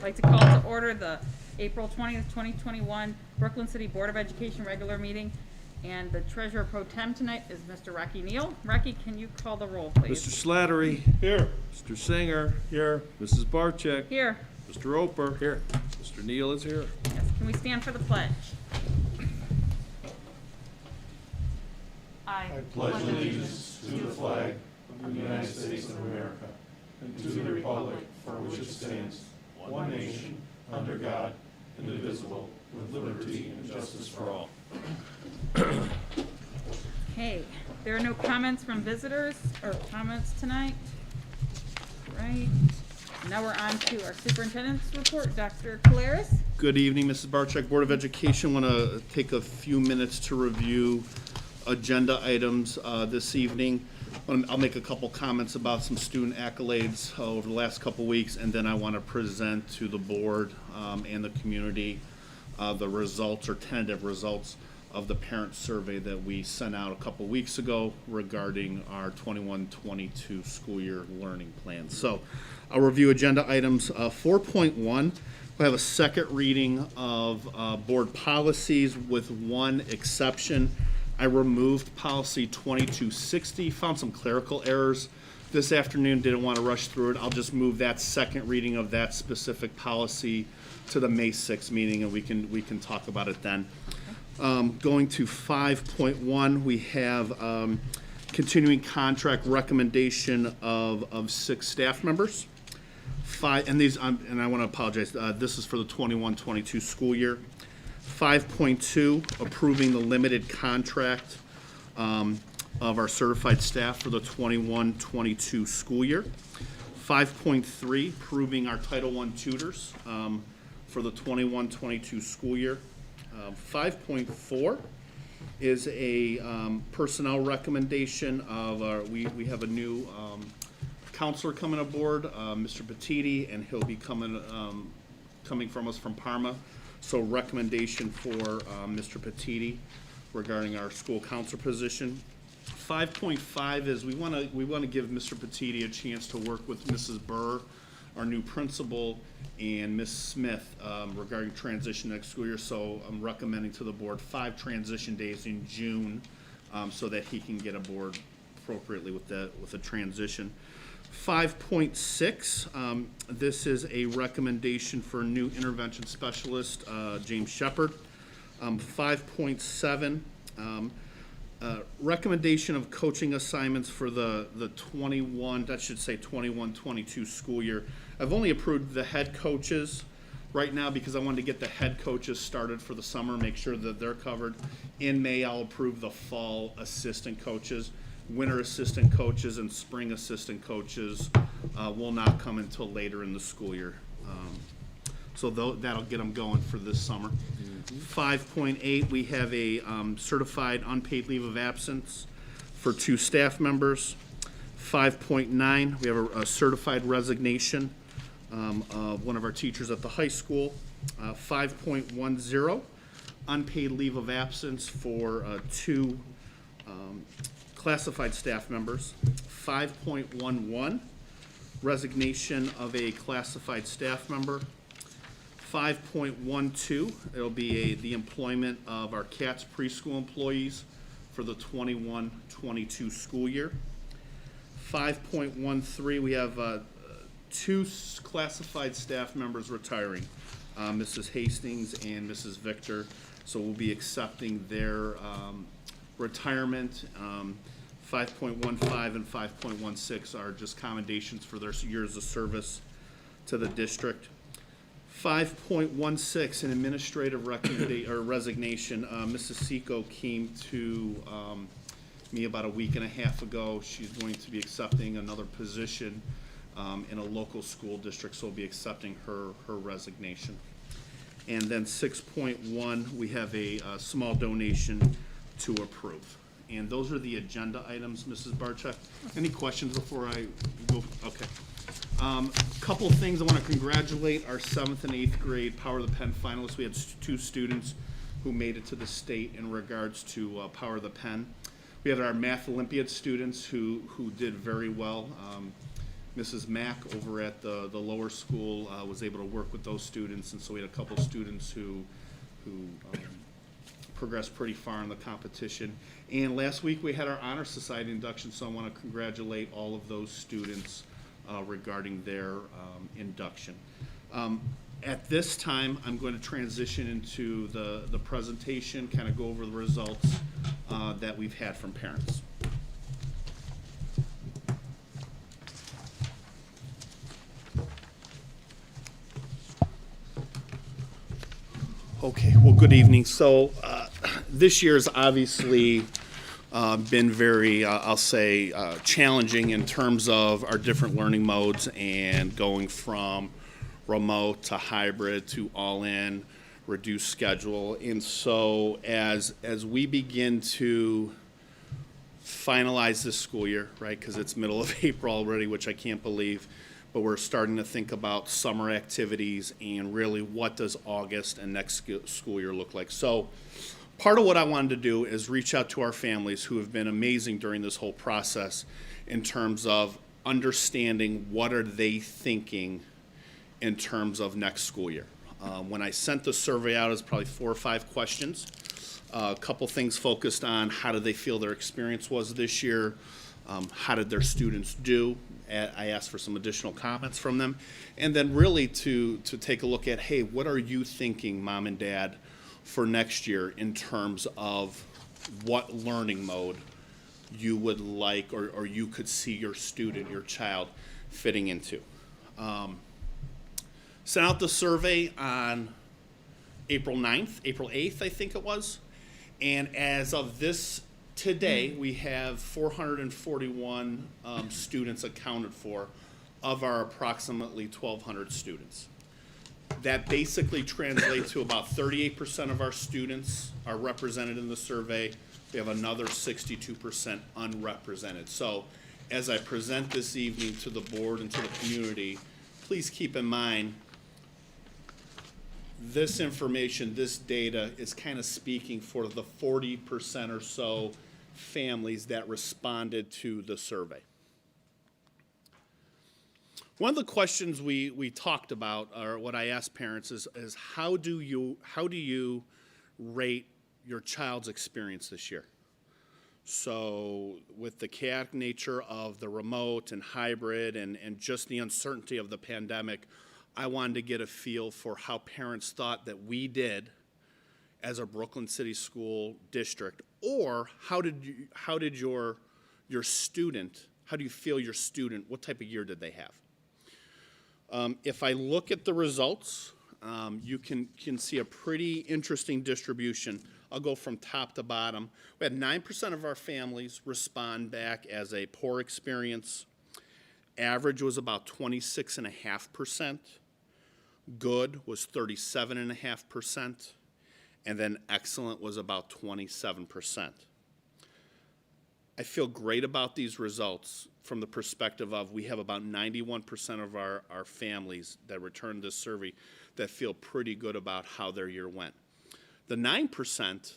I'd like to call to order the April 20th, 2021 Brooklyn City Board of Education regular meeting. And the treasurer pro tem tonight is Mr. Rocky Neal. Rocky, can you call the roll, please? Mr. Slattery. Here. Mr. Singer. Here. Mrs. Barczyk. Here. Mr. Roper. Here. Mr. Neal is here. Yes, can we stand for the pledge? I pledge allegiance to the flag of the United States of America and to the republic for which it stands, one nation, under God, indivisible, with liberty and justice for all. Okay, there are no comments from visitors or comments tonight. Right. Now we're on to our superintendent's report. Dr. Caleres. Good evening, Mrs. Barczyk. Board of Education, want to take a few minutes to review agenda items this evening. I'll make a couple comments about some student accolades over the last couple weeks, and then I want to present to the board and the community the results or tentative results of the parent survey that we sent out a couple weeks ago regarding our 21-22 school year learning plan. So I'll review agenda items. 4.1, we have a second reading of board policies with one exception. I removed policy 2260, found some clerical errors this afternoon, didn't want to rush through it. I'll just move that second reading of that specific policy to the May 6th meeting, and we can talk about it then. Going to 5.1, we have continuing contract recommendation of 6 staff members. And I want to apologize, this is for the 21-22 school year. 5.2, approving the limited contract of our certified staff for the 21-22 school year. 5.3, approving our Title I tutors for the 21-22 school year. 5.4 is a personnel recommendation of we have a new counselor coming aboard, Mr. Petiti, and he'll be coming from us from Parma. So recommendation for Mr. Petiti regarding our school counselor position. 5.5 is we want to give Mr. Petiti a chance to work with Mrs. Burr, our new principal, and Ms. Smith regarding transition next school year. So I'm recommending to the board 5 transition days in June so that he can get aboard appropriately with the transition. 5.6, this is a recommendation for a new intervention specialist, James Shepard. 5.7, recommendation of coaching assignments for the 21-22 school year. I've only approved the head coaches right now because I wanted to get the head coaches started for the summer, make sure that they're covered. In May, I'll approve the fall assistant coaches. Winter assistant coaches and spring assistant coaches will not come until later in the school year. So that'll get them going for this summer. 5.8, we have a certified unpaid leave of absence for 2 staff members. 5.9, we have a certified resignation of one of our teachers at the high school. 5.10, unpaid leave of absence for 2 classified staff members. 5.11, resignation of a classified staff member. 5.12, it'll be the employment of our CATS preschool employees for the 21-22 school year. 5.13, we have 2 classified staff members retiring, Mrs. Hastings and Mrs. Victor. So we'll be accepting their retirement. 5.15 and 5.16 are just commendations for their years of service to the district. 5.16, an administrative resignation. Mrs. Seco came to me about a week and a half ago. She's going to be accepting another position in a local school district, so we'll be accepting her resignation. And then 6.1, we have a small donation to approve. And those are the agenda items, Mrs. Barczyk. Any questions before I go? Okay. Couple of things. I want to congratulate our 7th and 8th grade Power of the Pen finalists. We had 2 students who made it to the state in regards to Power of the Pen. We had our Math Olympiad students who did very well. Mrs. Mack over at the lower school was able to work with those students, and so we had a couple students who progressed pretty far in the competition. And last week we had our Honor Society induction, so I want to congratulate all of those students regarding their induction. At this time, I'm going to transition into the presentation, kind of go over the results that we've had from parents. Okay, well, good evening. So this year's obviously been very, I'll say, challenging in terms of our different learning modes and going from remote to hybrid to all-in, reduced schedule. And so as we begin to finalize this school year, right, because it's middle of April already, which I can't believe, but we're starting to think about summer activities and really what does August and next school year look like. So part of what I wanted to do is reach out to our families who have been amazing during this whole process in terms of understanding what are they thinking in terms of next school year. When I sent the survey out, it was probably 4 or 5 questions. A couple things focused on how did they feel their experience was this year, how did their students do. I asked for some additional comments from them. And then really to take a look at, hey, what are you thinking, Mom and Dad, for next year in terms of what learning mode you would like or you could see your student, your child, fitting into. Sent out the survey on April 8th, I think it was. And as of this today, we have 441 students accounted for of our approximately 1,200 students. That basically translates to about 38% of our students are represented in the survey. We have another 62% unrepresented. So as I present this evening to the board and to the community, please keep in mind this information, this data is kind of speaking for the 40% or so families that responded to the survey. One of the questions we talked about, or what I asked parents, is how do you rate your child's experience this year? So with the chaotic nature of the remote and hybrid and just the uncertainty of the pandemic, I wanted to get a feel for how parents thought that we did as a Brooklyn City School District, or how did your student, how do you feel your student, what type of year did they have? If I look at the results, you can see a pretty interesting distribution. I'll go from top to bottom. We had 9% of our families respond back as a poor experience. Average was about 26.5%. Good was 37.5%. And then excellent was about 27%. I feel great about these results from the perspective of we have about 91% of our families that returned this survey that feel pretty good about how their year went. The 9%,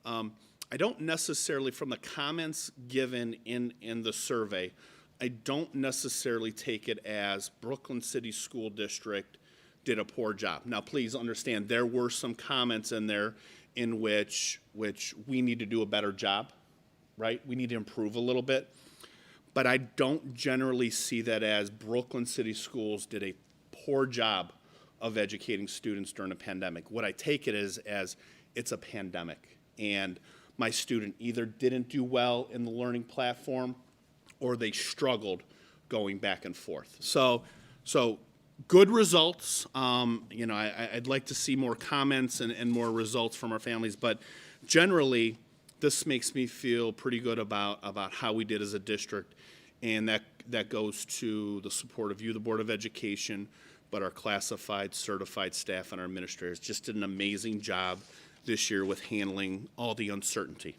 I don't necessarily, from the comments given in the survey, I don't necessarily take it as Brooklyn City School District did a poor job. Now, please understand, there were some comments in there in which we need to do a better job, right? We need to improve a little bit. But I don't generally see that as Brooklyn City Schools did a poor job of educating students during a pandemic. What I take it as it's a pandemic, and my student either didn't do well in the learning platform or they struggled going back and forth. So good results. I'd like to see more comments and more results from our families, but generally, this makes me feel pretty good about how we did as a district, and that goes to the support of you, the Board of Education, but our classified, certified staff and our administrators just did an amazing job this year with handling all the uncertainty.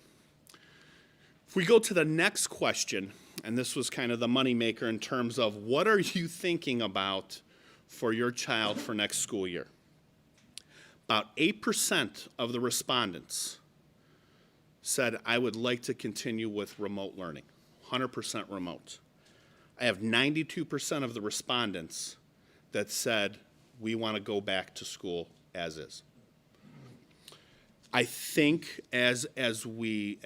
If we go to the next question, and this was kind of the moneymaker in terms of what are you thinking about for your child for next school year? About 8% of the respondents said, I would like to continue with remote learning, 100% remote. I have 92% of the respondents that said, we want to go back to school as is. I think as we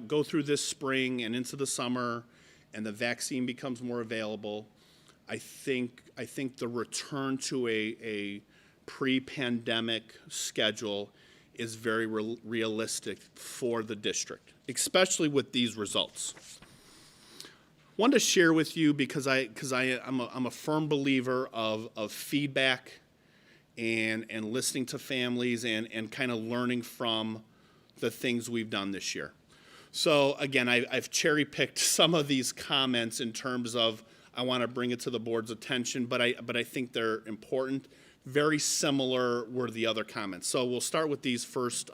go through this spring and into the summer, and the vaccine becomes more available, I think the return to a pre-pandemic schedule is very realistic for the district, especially with these results. Wanted to share with you because I'm a firm believer of feedback and listening to families and kind of learning from the things we've done this year. So again, I've cherry-picked some of these comments in terms of I want to bring it to the board's attention, but I think they're important. Very similar were the other comments. So we'll start with these first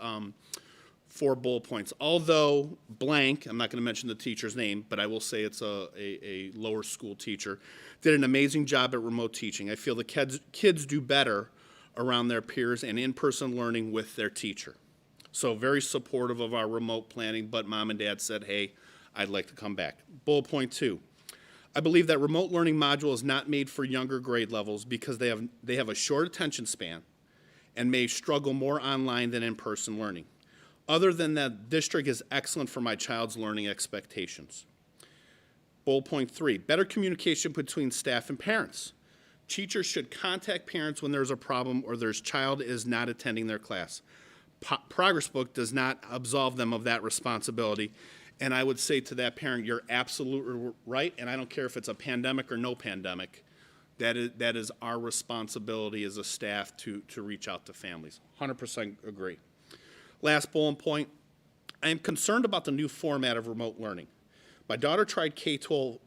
4 bullet points. Although blank, I'm not going to mention the teacher's name, but I will say it's a lower school teacher, did an amazing job at remote teaching. I feel the kids do better around their peers and in-person learning with their teacher. So very supportive of our remote planning, but mom and dad said, hey, I'd like to come back. Bullet point 2. I believe that remote learning module is not made for younger grade levels because they have a short attention span and may struggle more online than in-person learning. Other than that, district is excellent for my child's learning expectations. Bullet point 3, better communication between staff and parents. Teachers should contact parents when there's a problem or their child is not attending their class. Progress book does not absolve them of that responsibility. And I would say to that parent, you're absolutely right, and I don't care if it's a pandemic or no pandemic. That is our responsibility as a staff to reach out to families. 100% agree. Last bullet point, I am concerned about the new format of remote learning. My daughter tried K-12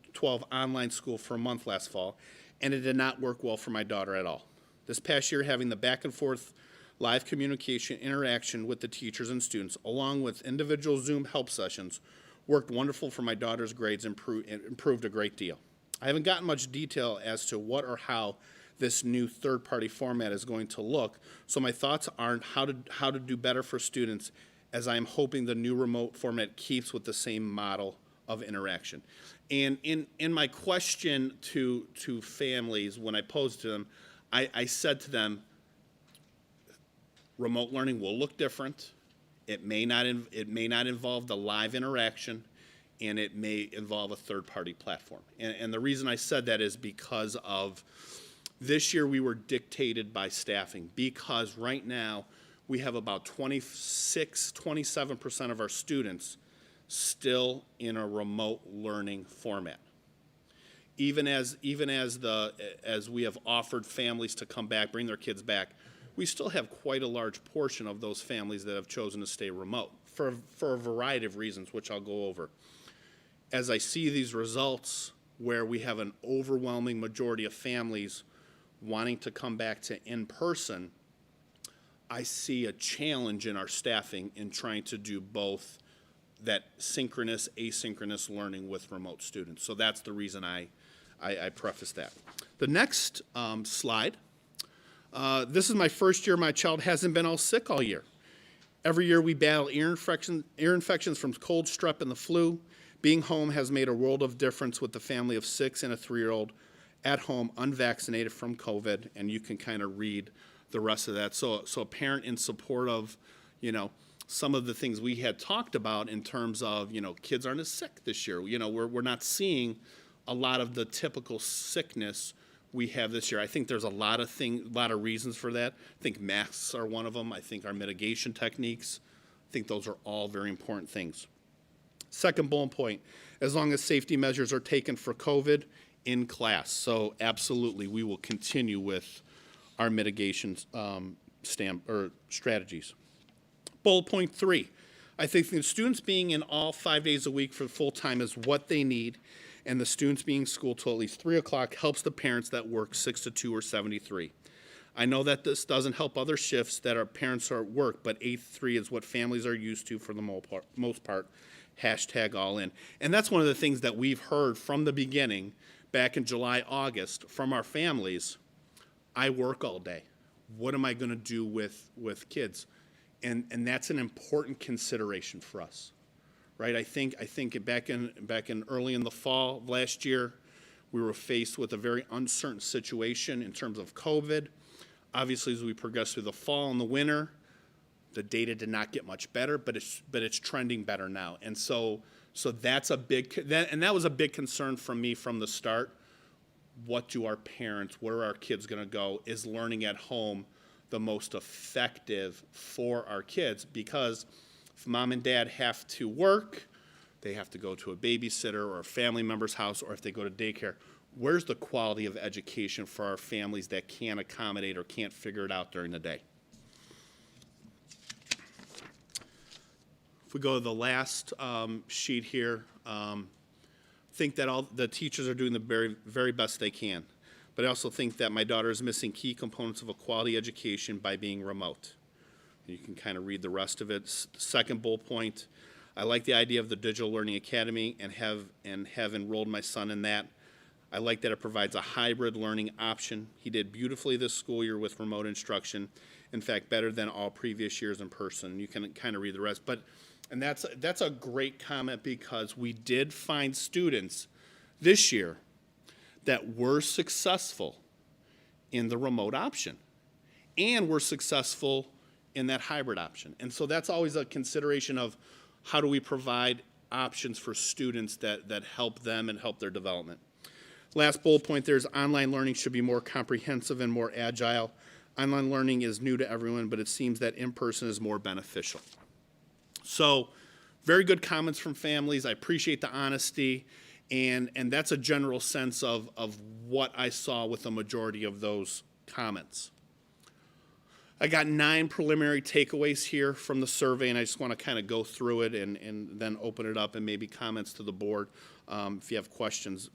online school for a month last fall, and it did not work well for my daughter at all. This past year, having the back and forth live communication interaction with the teachers and students, along with individual Zoom help sessions, worked wonderful for my daughter's grades and improved a great deal. I haven't gotten much detail as to what or how this new third-party format is going to look, so my thoughts aren't how to do better for students, as I am hoping the new remote format keeps with the same model of interaction. And in my question to families, when I posed to them, I said to them, remote learning will look different. It may not involve the live interaction, and it may involve a third-party platform. And the reason I said that is because of this year we were dictated by staffing, because right now we have about 27% of our students still in a remote learning format. Even as we have offered families to come back, bring their kids back, we still have quite a large portion of those families that have chosen to stay remote for a variety of reasons, which I'll go over. As I see these results where we have an overwhelming majority of families wanting to come back to in-person, I see a challenge in our staffing in trying to do both that synchronous, asynchronous learning with remote students. So that's the reason I preface that. The next slide. This is my first year my child hasn't been all sick all year. Every year we battle ear infections from cold, strep, and the flu. Being home has made a world of difference with the family of 6 and a 3-year-old at home, unvaccinated from COVID, and you can kind of read the rest of that. So a parent in support of, some of the things we had talked about in terms of, kids aren't as sick this year. We're not seeing a lot of the typical sickness we have this year. I think there's a lot of reasons for that. I think masks are one of them. I think our mitigation techniques. I think those are all very important things. Second bullet point, as long as safety measures are taken for COVID in class. So absolutely, we will continue with our mitigation strategies. Bullet point 3, I think the students being in all 5 days a week for full-time is what they need, and the students being in school till at least 3 o'clock helps the parents that work 6 to 2 or 7 to 3. I know that this doesn't help other shifts that our parents are at work, but 8 to 3 is what families are used to for the most part. Hashtag all in. And that's one of the things that we've heard from the beginning, back in July, August, from our families. I work all day. What am I going to do with kids? And that's an important consideration for us, right? I think back in early in the fall of last year, we were faced with a very uncertain situation in terms of COVID. Obviously, as we progressed through the fall and the winter, the data did not get much better, but it's trending better now. And so that's that was a big concern from me from the start. What do our parents, where are our kids going to go? Is learning at home the most effective for our kids? Because if mom and dad have to work, they have to go to a babysitter or a family member's house, or if they go to daycare, where's the quality of education for our families that can't accommodate or can't figure it out during the day? If we go to the last sheet here, think that all the teachers are doing the very, very best they can. But I also think that my daughter is missing key components of a quality education by being remote. You can kind of read the rest of it. The second bullet point, I like the idea of the Digital Learning Academy and have enrolled my son in that. I like that it provides a hybrid learning option. He did beautifully this school year with remote instruction. In fact, better than all previous years in person. You can kind of read the rest. And that's a great comment, because we did find students this year that were successful in the remote option and were successful in that hybrid option. And so that's always a consideration of how do we provide options for students that help them and help their development. Last bullet point there is online learning should be more comprehensive and more agile. Online learning is new to everyone, but it seems that in-person is more beneficial. So, very good comments from families. I appreciate the honesty, and that's a general sense of what I saw with the majority of those comments. I got 9 preliminary takeaways here from the survey, and I just want to kind of go through it and then open it up and maybe comments to the board. If you have questions,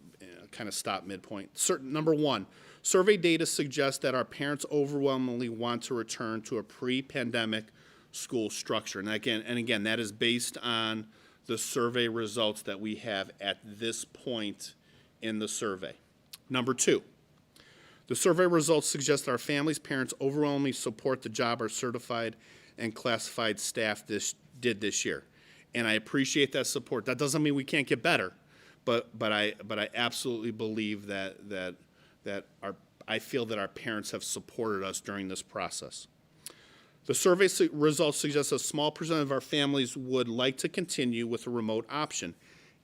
kind of stop midpoint. Number 1, survey data suggests that our parents overwhelmingly want to return to a pre-pandemic school structure. And again, that is based on the survey results that we have at this point in the survey. Number 2, the survey results suggest that our families' parents overwhelmingly support the job our certified and classified staff did this year. And I appreciate that support. That doesn't mean we can't get better, but I absolutely believe that I feel that our parents have supported us during this process. The survey results suggest a small percent of our families would like to continue with a remote option,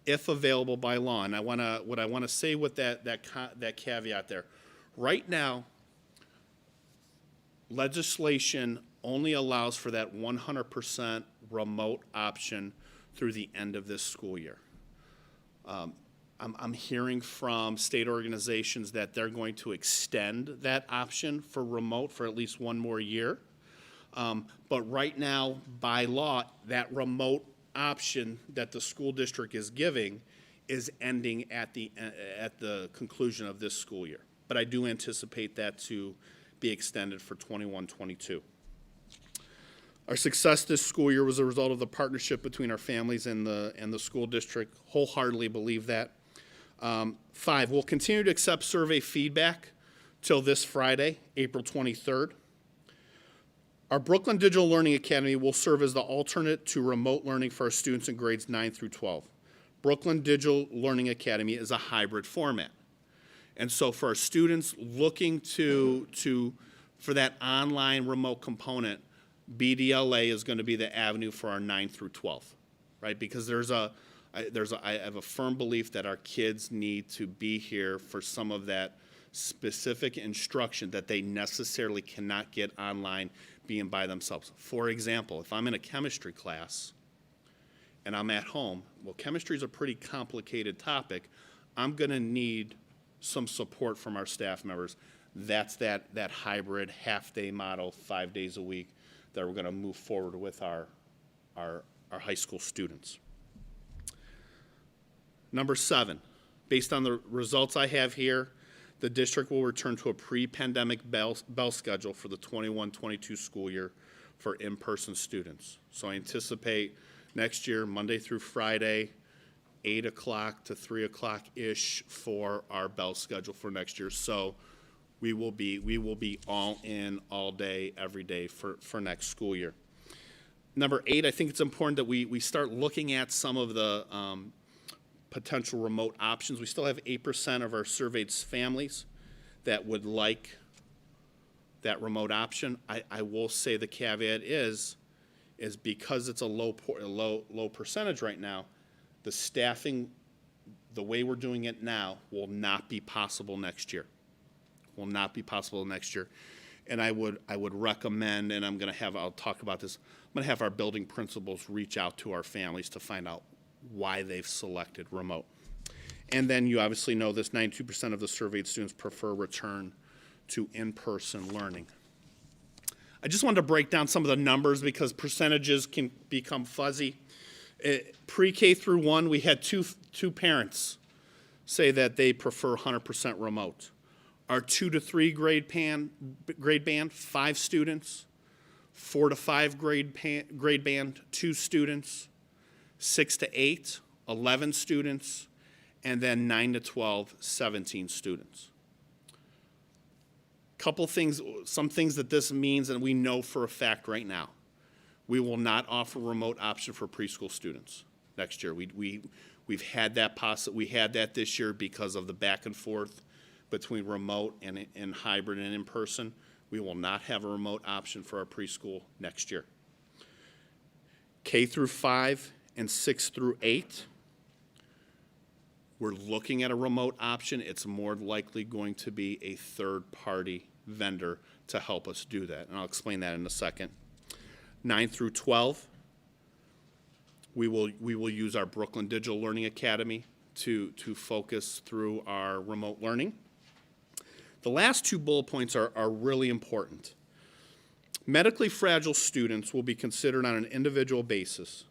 if available by law. And what I want to say with that caveat there, right now, legislation only allows for that 100% remote option through the end of this school year. I'm hearing from state organizations that they're going to extend that option for remote for at least one more year. But right now, by law, that remote option that the school district is giving is ending at the conclusion of this school year. But I do anticipate that to be extended for 21-22. Our success this school year was a result of the partnership between our families and the school district. Wholeheartedly believe that. 5, we'll continue to accept survey feedback till this Friday, April 23rd. Our Brooklyn Digital Learning Academy will serve as the alternate to remote learning for our students in grades 9 through 12. Brooklyn Digital Learning Academy is a hybrid format. And so for our students looking for that online remote component, BDLA is going to be the avenue for our 9 through 12, right? Because I have a firm belief that our kids need to be here for some of that specific instruction that they necessarily cannot get online being by themselves. For example, if I'm in a chemistry class and I'm at home, well, chemistry is a pretty complicated topic. I'm going to need some support from our staff members. That's that hybrid half-day model, 5 days a week, that we're going to move forward with our high school students. Number 7, based on the results I have here, the district will return to a pre-pandemic bell schedule for the 21-22 school year for in-person students. So I anticipate next year, Monday through Friday, 8 o'clock to 3 o'clock-ish for our bell schedule for next year. So we will be all in all day, every day for next school year. Number 8, I think it's important that we start looking at some of the potential remote options. We still have 8% of our surveyed families that would like that remote option. I will say the caveat is because it's a low percentage right now, the staffing, the way we're doing it now, will not be possible next year. Will not be possible next year. And I would recommend, and I'll talk about this, I'm going to have our building principals reach out to our families to find out why they've selected remote. And then you obviously know this, 92% of the surveyed students prefer return to in-person learning. I just wanted to break down some of the numbers because percentages can become fuzzy. Pre-K through 1, we had two parents say that they prefer 100% remote. Our 2 to 3 grade band, 5 students. 4 to 5 grade band, 2 students. 6 to 8, 11 students. And then 9 to 12, 17 students. Some things that this means, and we know for a fact right now. We will not offer remote option for preschool students next year. We've had that we had that this year because of the back and forth between remote and hybrid and in person. We will not have a remote option for our preschool next year. K through 5 and 6 through 8. We're looking at a remote option. It's more likely going to be a third-party vendor to help us do that, and I'll explain that in a second. 9 through 12, we will use our Brooklyn Digital Learning Academy to focus through our remote learning. The last 2 bullet points are really important. Medically fragile students will be considered on an individual basis.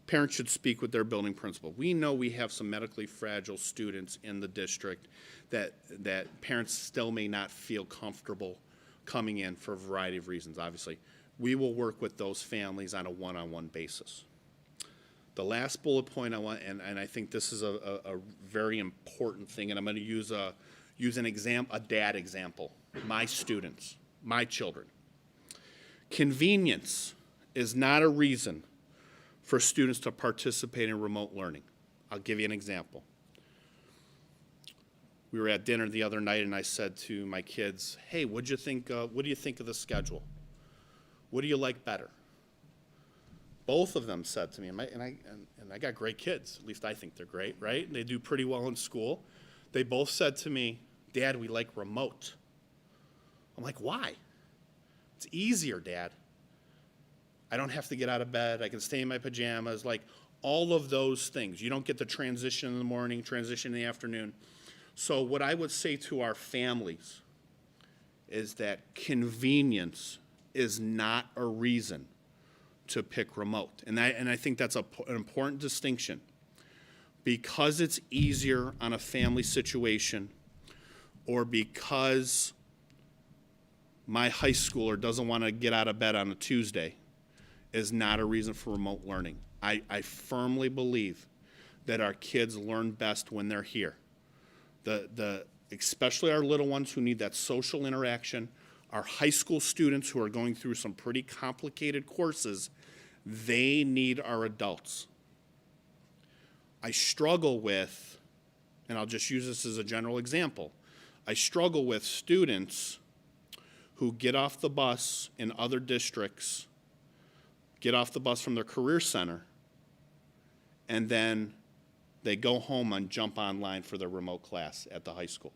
Parents should speak with their building principal. We know we have some medically fragile students in the district that parents still may not feel comfortable coming in for a variety of reasons, obviously. We will work with those families on a one-on-one basis. The last bullet point I want, and I think this is a very important thing, and I'm going to use a dad example. My students, my children. Convenience is not a reason for students to participate in remote learning. I'll give you an example. We were at dinner the other night, and I said to my kids, "Hey, what do you think of the schedule? What do you like better?" Both of them said to me, and I got great kids. At least I think they're great, right? They do pretty well in school. They both said to me, "Dad, we like remote." I'm like, "Why?" "It's easier, Dad. I don't have to get out of bed. I can stay in my pajamas." Like all of those things. You don't get the transition in the morning, transition in the afternoon. So what I would say to our families is that convenience is not a reason to pick remote. And I think that's an important distinction. Because it's easier on a family situation, or because my high schooler doesn't want to get out of bed on a Tuesday, is not a reason for remote learning. I firmly believe that our kids learn best when they're here. Especially our little ones who need that social interaction, our high school students who are going through some pretty complicated courses, they need our adults. I struggle with, and I'll just use this as a general example, I struggle with students who get off the bus in other districts, get off the bus from their career center, and then they go home and jump online for their remote class at the high school.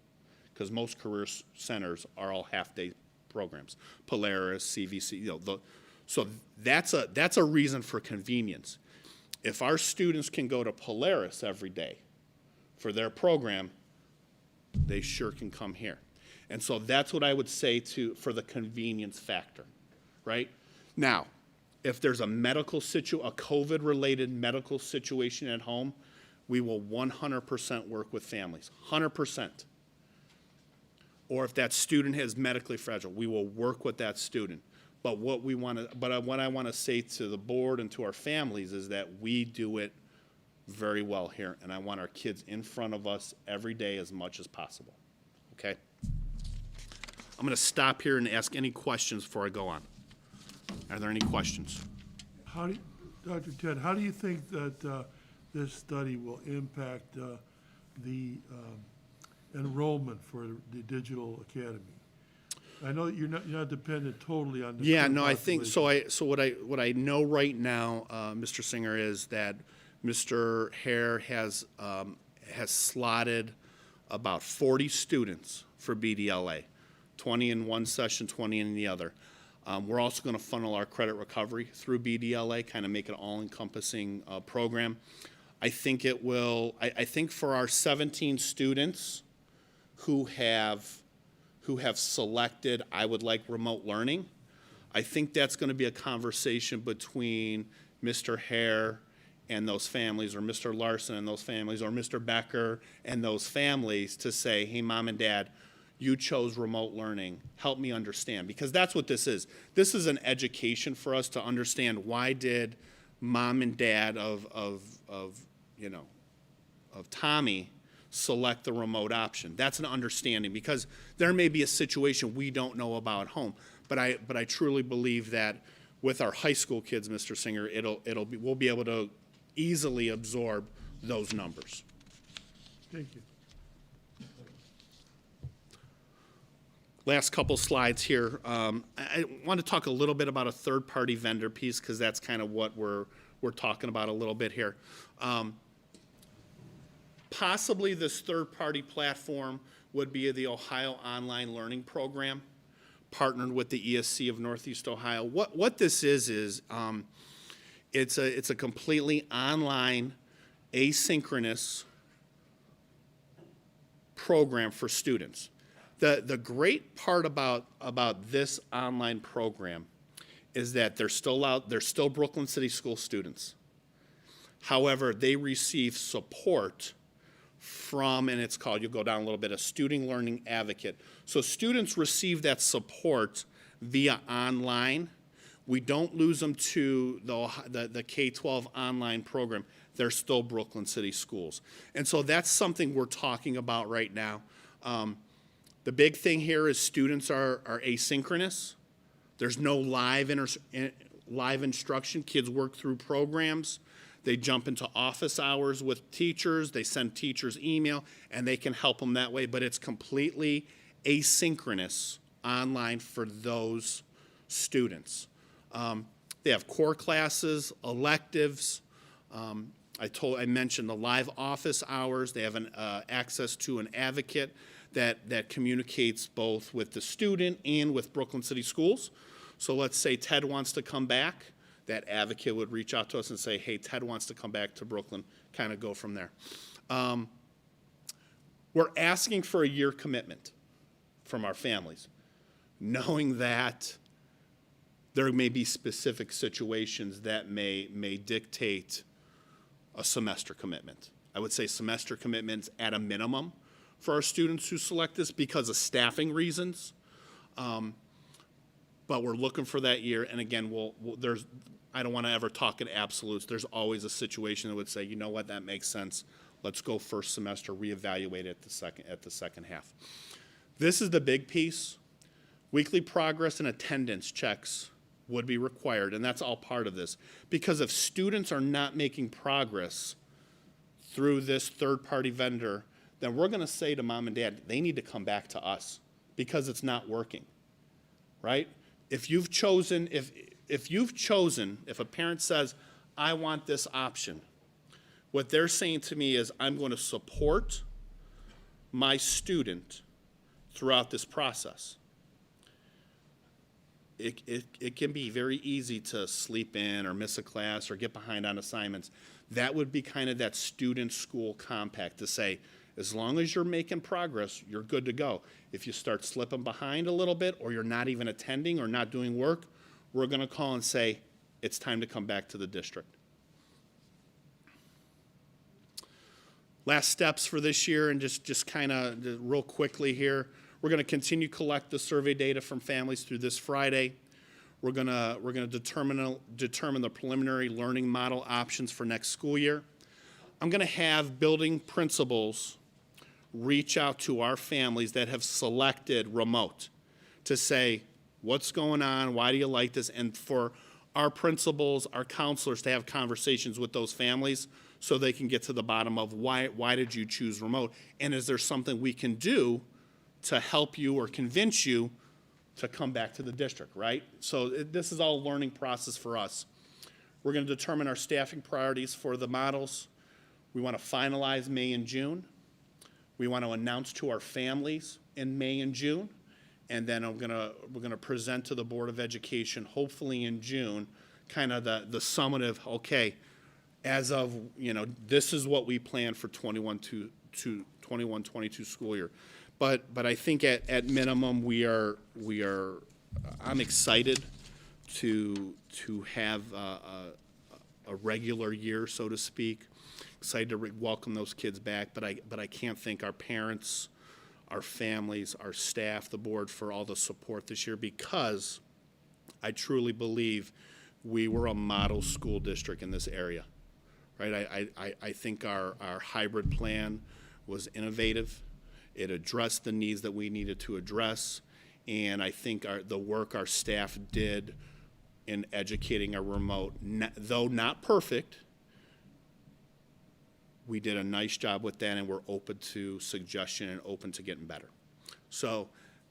Because most career centers are all half-day programs. Polaris, CVC, so that's a reason for convenience. If our students can go to Polaris every day for their program, they sure can come here. And so that's what I would say for the convenience factor, right? Now, if there's a COVID-related medical situation at home, we will 100% work with families, 100%. Or if that student is medically fragile, we will work with that student. But what I want to say to the board and to our families is that we do it very well here, and I want our kids in front of us every day as much as possible. Okay? I'm going to stop here and ask any questions before I go on. Are there any questions? Dr. Ted, how do you think that this study will impact the enrollment for the digital academy? I know that you're not dependent totally on the Yeah, current no, I think, population. so what I know right now, Mr. Singer, is that Mr. Hare has slotted about 40 students for BDLA, 20 in one session, 20 in the other. We're also going to funnel our credit recovery through BDLA, kind of make it all-encompassing program. I think it will, I think for our 17 students who have selected, I would like remote learning, I think that's going to be a conversation between Mr. Hare and those families, or Mr. Larson and those families, or Mr. Becker and those families to say, hey, mom and dad, you chose remote learning, help me understand. Because that's what this is. This is an education for us to understand why did mom and dad of Tommy select the remote option. That's an understanding, because there may be a situation we don't know about at home. But I truly believe that with our high school kids, Mr. Singer, we'll be able to easily absorb those numbers. Thank you. Last couple slides here. I want to talk a little bit about a third-party vendor piece, because that's kind of what we're talking about a little bit here. Possibly this third-party platform would be the Ohio Online Learning Program, partnered with the ESC of Northeast Ohio. What this is it's a completely online, asynchronous program for students. The great part about this online program is that they're still Brooklyn City School students. However, they receive support from, and it's called, you'll go down a little bit, a student learning advocate. So students receive that support via online. We don't lose them to the K-12 online program. They're still Brooklyn City Schools. And so that's something we're talking about right now. The big thing here is students are asynchronous. There's no live instruction. Kids work through programs. They jump into office hours with teachers. They send teachers email, and they can help them that way. But it's completely asynchronous online for those students. They have core classes, electives. I mentioned the live office hours. They have access to an advocate that communicates both with the student and with Brooklyn City Schools. So let's say Ted wants to come back. That advocate would reach out to us and say, hey, Ted wants to come back to Brooklyn, kind of go from there. We're asking for a year commitment from our families, knowing that there may be specific situations that may dictate a semester commitment. I would say semester commitments at a minimum for our students who select this because of staffing reasons. But we're looking for that year, and again, I don't want to ever talk in absolutes. There's always a situation that would say, you know what, that makes sense. Let's go first semester, reevaluate it at the second half. This is the big piece. Weekly progress and attendance checks would be required, and that's all part of this. Because if students are not making progress through this third-party vendor, then we're going to say to mom and dad, they need to come back to us because it's not working, right? If a parent says, I want this option, what they're saying to me is, I'm going to support my student throughout this process. It can be very easy to sleep in or miss a class or get behind on assignments. That would be kind of that student-school compact to say, as long as you're making progress, you're good to go. If you start slipping behind a little bit or you're not even attending or not doing work, we're going to call and say, it's time to come back to the district. Last steps for this year, and just kind of real quickly here, we're going to continue to collect the survey data from families through this Friday. We're going to determine the preliminary learning model options for next school year. I'm going to have building principals reach out to our families that have selected remote to say, what's going on? Why do you like this? And for our principals, our counselors to have conversations with those families so they can get to the bottom of why did you choose remote? And is there something we can do to help you or convince you to come back to the district, right? So this is all a learning process for us. We're going to determine our staffing priorities for the models. We want to finalize May and June. We want to announce to our families in May and June. And then we're gonna present to the Board of Education, hopefully in June, kind of the summative, okay, as of, this is what we plan for 21-22 school year. But I think at minimum, I'm excited to have a regular year, so to speak. Excited to welcome those kids back, but I can't thank our parents, our families, our staff, the board for all the support this year, because I truly believe we were a model school district in this area, right? I think our hybrid plan was innovative. It addressed the needs that we needed to address, and I think the work our staff did in educating our remote, though not perfect, we did a nice job with that, and we're open to suggestion and open to getting better. So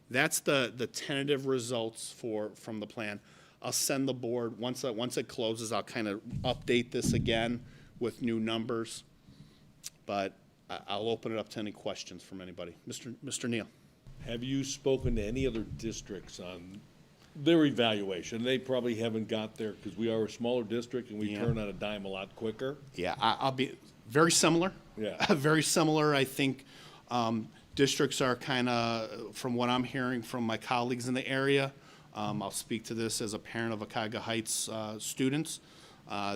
that's the tentative results from the plan. I'll send the board, once it closes, I'll kind of update this again with new numbers, but I'll open it up to any questions from anybody. Mr. Neal. Have you spoken to any other districts on their evaluation? They probably haven't got there because we are a smaller district and we turn on a dime a lot quicker. Yeah, I'll be very similar. Yeah. Very similar. I think districts are kind of, from what I'm hearing from my colleagues in the area, I'll speak to this as a parent of Akaga Heights students.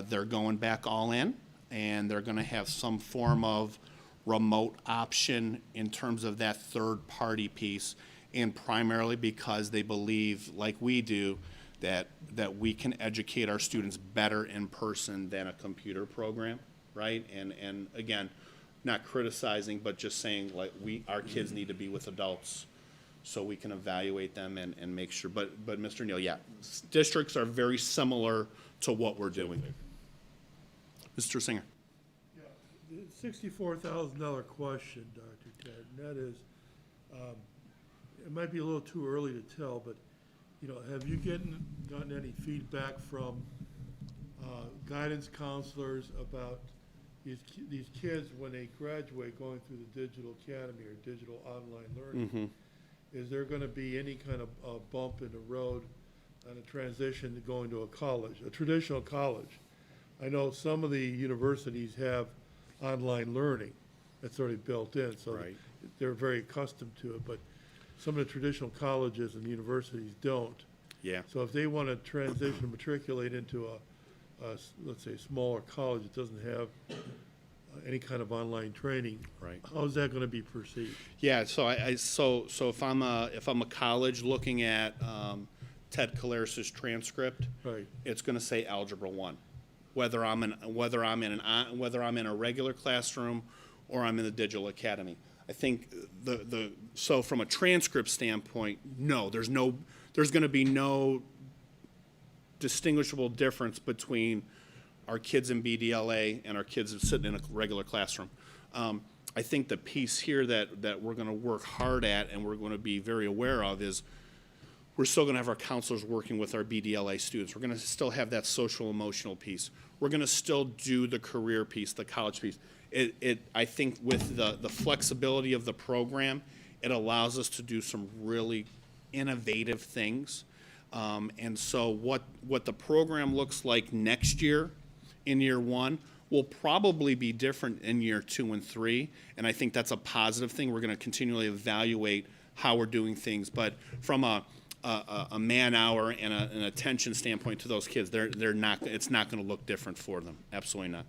They're going back all in, and they're going to have some form of remote option in terms of that third-party piece, and primarily because they believe, like we do, that we can educate our students better in person than a computer program, right? And again, not criticizing, but just saying, like, our kids need to be with adults so we can evaluate them and make sure. But Mr. Neal, yeah, districts are very similar to what we're doing. Mr. Singer. The $64,000 question, Dr. Ted, and that is, it might be a little too early to tell, but, have you gotten any feedback from guidance counselors about these kids when they graduate going through the digital academy or digital online learning? Mm-hmm. Is there going to be any kind of bump in the road on a transition to going to a college, a traditional college? I know some of the universities have online learning that's already built in, so Right. they're very accustomed to it, but some of the traditional colleges and universities don't. Yeah. So if they want to transition, matriculate into let's say, smaller college that doesn't have any kind of online training, Right. how's that going to be perceived? Yeah, so so if I'm a college looking at Ted Calaris's transcript, Right. it's going to say Algebra 1, whether I'm in a regular classroom or I'm in the digital academy. I think so from a transcript standpoint, no, there's going to be no distinguishable difference between our kids in BDLA and our kids sitting in a regular classroom. I think the piece here that we're going to work hard at and we're going to be very aware of is we're still going to have our counselors working with our BDLA students. We're going to still have that social emotional piece. We're going to still do the career piece, the college piece. I think with the flexibility of the program, it allows us to do some really innovative things. And so what the program looks like next year in year one will probably be different in year 2 and 3. And I think that's a positive thing. We're going to continually evaluate how we're doing things. But from a man hour and an attention standpoint to those kids, it's not going to look different for them. Absolutely not.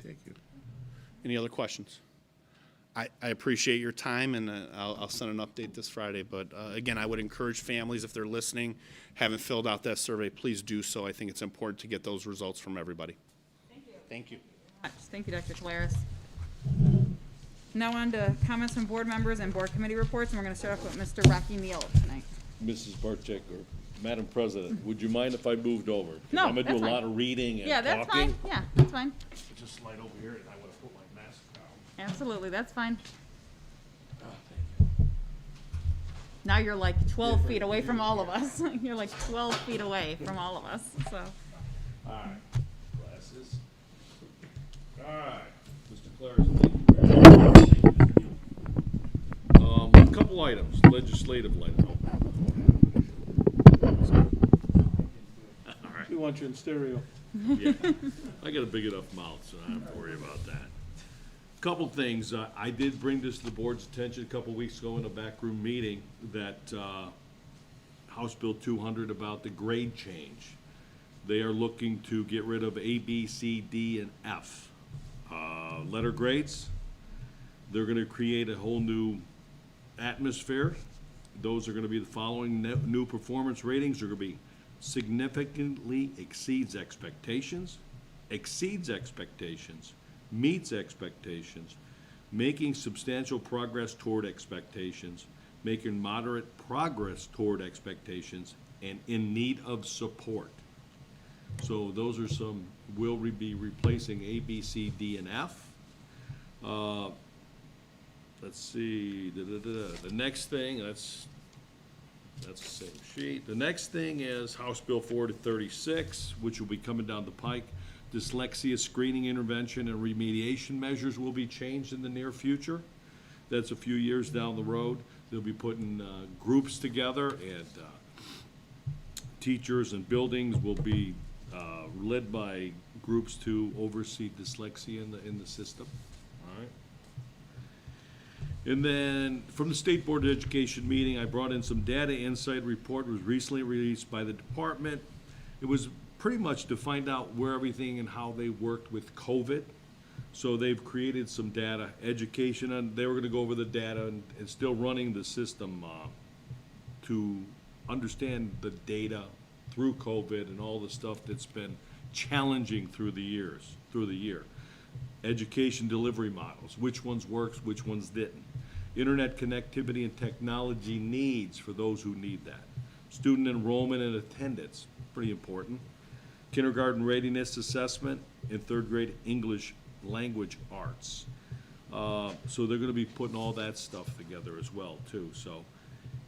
Thank you. Any other questions? I appreciate your time, and I'll send an update this Friday. But again, I would encourage families, if they're listening, haven't filled out that survey, please do so. I think it's important to get those results from everybody. Thank you. Thank you. Thank you, Dr. Calaris. Now on to comments from board members and board committee reports, and we're gonna start off with Mr. Rocky Neal tonight. Mrs. Barcheck, or Madam President, would you mind if I moved over? 'Cause No, I'm gonna do that's a fine. lot of reading and Yeah, that's fine, talking. yeah, that's fine. Just slide over here and I wanna put my mask down. Absolutely, that's fine. Oh, thank you. Now you're like 12 feet away from all of us. You're like 12 feet away from all of us, so. Alright, glasses. Alright, Mr. Claris, thank you. A couple items, legislative items. Alright, We want you in stereo. yeah, I got a big enough mouth, so I don't have to worry about that. Couple things, I did bring this to the board's attention a couple weeks ago in a backroom meeting, that, House Bill 200 about the grade change. They are looking to get rid of A, B, C, D, and F. Letter grades, they're gonna create a whole new atmosphere. Those are gonna be the following new performance ratings are gonna be significantly exceeds expectations, meets expectations, making substantial progress toward expectations, making moderate progress toward expectations, and in need of support. So those are some, will be replacing A, B, C, D, and F. Let's see, the next thing, that's the same sheet. The next thing is House Bill 4036, which will be coming down the pike. Dyslexia screening, intervention, and remediation measures will be changed in the near future. That's a few years down the road. They'll be putting groups together, and teachers and buildings will be led by groups to oversee dyslexia in the system. All right. And then from the State Board of Education meeting, I brought in some data insight report. It was recently released by the department. It was pretty much to find out where everything and how they worked with COVID. So they've created some data education, and they were gonna go over the data and still running the system to understand the data through COVID and all the stuff that's been challenging through the year. Education delivery models, which ones works, which ones didn't. Internet connectivity and technology needs for those who need that. Student enrollment and attendance, pretty important. Kindergarten readiness assessment, and third grade English language arts. So they're gonna be putting all that stuff together as well, too, so.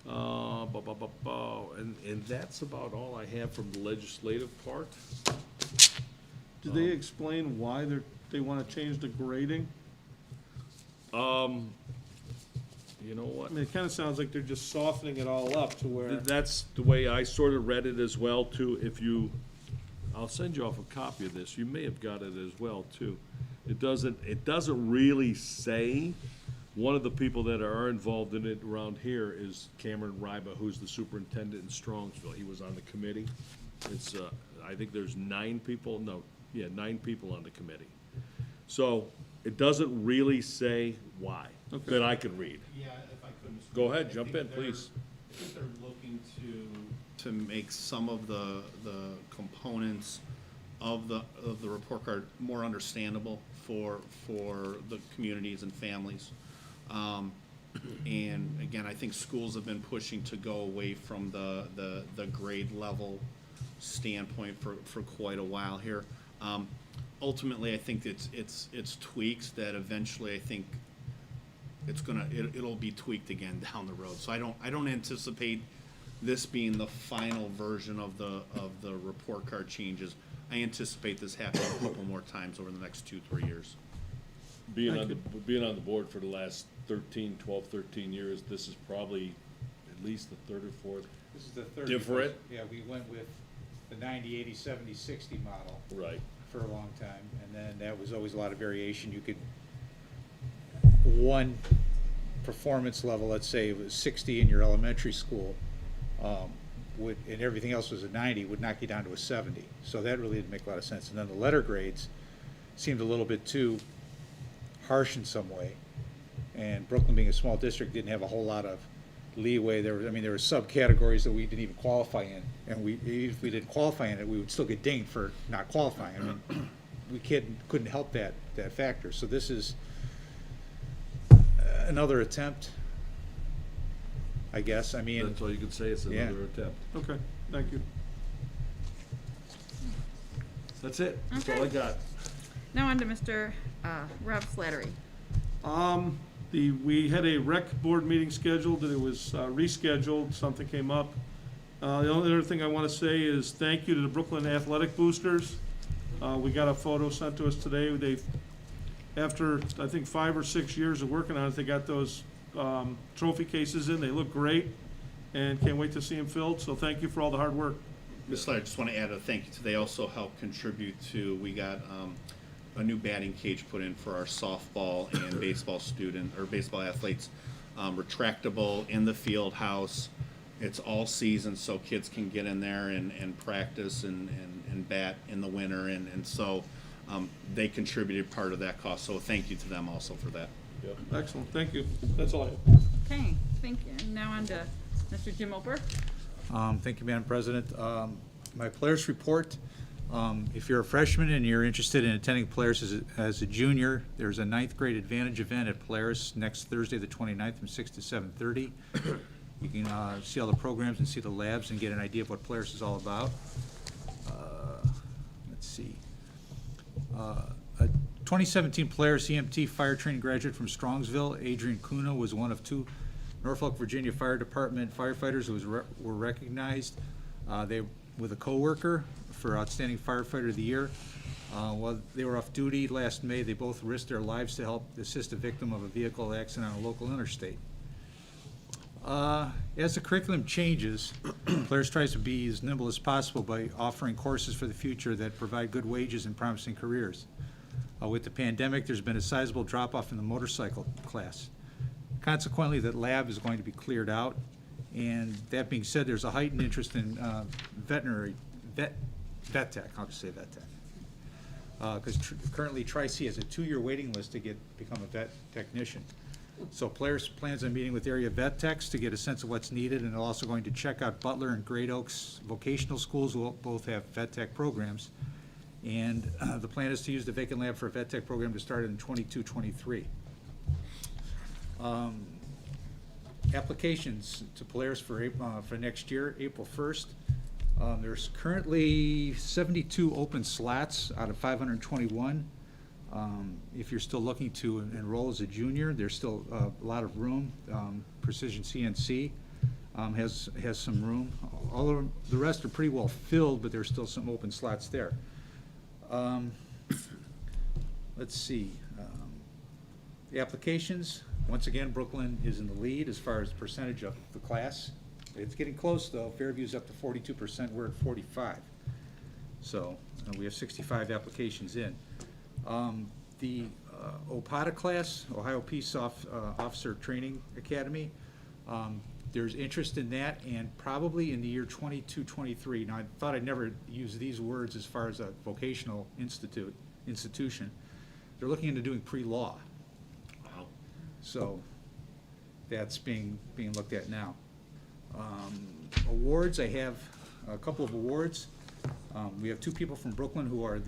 And that's about all I have from the legislative part. Did they explain why they want to change the grading? You know what? I mean, it kind of sounds like they're just softening it all up to where, That's the way I sort of read it as well, too. I'll send you off a copy of this. You may have got it as well, too. It doesn't really say. One of the people that are involved in it around here is Cameron Ryba, who's the superintendent in Strongsville. He was on the committee. It's, I think there's 9 people on the committee. So it doesn't really say why, that I can read. Yeah, if I could, Mr. Go ahead, I jump think in, please. I think they're looking to make some of the components of the report card more understandable for the communities and families. And again, I think schools have been pushing to go away from the grade level standpoint for quite a while here. Ultimately, I think it's tweaks that eventually I think it'll be tweaked again down the road. So I don't anticipate this being the final version of the report card changes. I anticipate this happening a couple more times over the next 2-3 years. Being on the board for the last 12, 13 years, this is probably at least the third or fourth. This is the third. Different? Yeah, we went with the 90, 80, 70, 60 model Right. for a long time, and then that was always a lot of variation. You could, one performance level, let's say it was 60 in your elementary school, and everything else was a 90, would knock you down to a 70. So that really didn't make a lot of sense. And then the letter grades seemed a little bit too harsh in some way. And Brooklyn, being a small district, didn't have a whole lot of leeway. There were subcategories that we didn't even qualify in, and even if we didn't qualify in it, we would still get dinged for not qualifying. I mean, we couldn't help that factor. So this is another attempt, I guess. I mean, That's all you can say, it's Yeah. another attempt. Okay, thank you. That's it, that's all I Okay. got. Now on to Mr. Rob Slattery. We had a rec board meeting scheduled, and it was rescheduled, something came up. The only other thing I want to say is thank you to the Brooklyn Athletic Boosters. We got a photo sent to us today. After, I think, 5 or 6 years of working on it, they got those trophy cases in. They look great, and can't wait to see them filled, so thank you for all the hard work. Ms. Slater, I just want to add a thank you to, they also helped contribute to, we got a new batting cage put in for our softball and baseball baseball athletes. Retractable in the field house. It's all season, so kids can get in there and practice and bat in the winter. And so they contributed part of that cost. So thank you to them also for that. Excellent, thank you. That's all I have. Okay, thank you. And now on to Mr. Jim Oper. Thank you, Madam President. My players report, if you're a freshman and you're interested in attending Polaris as a junior, there's a 9th grade advantage event at Polaris next Thursday, the 29th, from 6 to 7:30. You can see all the programs and see the labs and get an idea of what Polaris is all about. Let's see. A 2017 Polaris EMT fire training graduate from Strongsville, Adrian Kuna, was one of 2 Norfolk, Virginia Fire Department firefighters who were recognized. They with a coworker for Outstanding Firefighter of the Year. While they were off duty last May, they both risked their lives to help assist a victim of a vehicle accident on a local interstate. As the curriculum changes, Polaris tries to be as nimble as possible by offering courses for the future that provide good wages and promising careers. With the pandemic, there's been a sizable drop-off in the motorcycle class. Consequently, that lab is going to be cleared out. And that being said, there's a heightened interest in vet tech, I'll just say vet tech. Because currently Tri-C has a 2-year waiting list to become a vet technician. So Polaris plans on meeting with area vet techs to get a sense of what's needed, and they're also going to check out Butler and Great Oaks vocational schools, who both have vet tech programs. And the plan is to use the vacant lab for a vet tech program to start in 22-23. Applications to Polaris for next year, April 1st. There's currently 72 open slots out of 521. If you're still looking to enroll as a junior, there's still a lot of room. Precision CNC has some room. All of the rest are pretty well filled, but there's still some open slots there. Let's see. The applications, once again, Brooklyn is in the lead as far as percentage of the class. It's getting close, though. Fairview's up to 42%, we're at 45. So we have 65 applications in. The OPATA class, Ohio Peace Officer Training Academy, there's interest in that, and probably in the year 22-23. Now, I thought I'd never use these words as far as a vocational institution. They're looking into doing pre-law. Wow. So that's being looked at now. Awards, I have a couple of awards. We have 2 people from Brooklyn who are in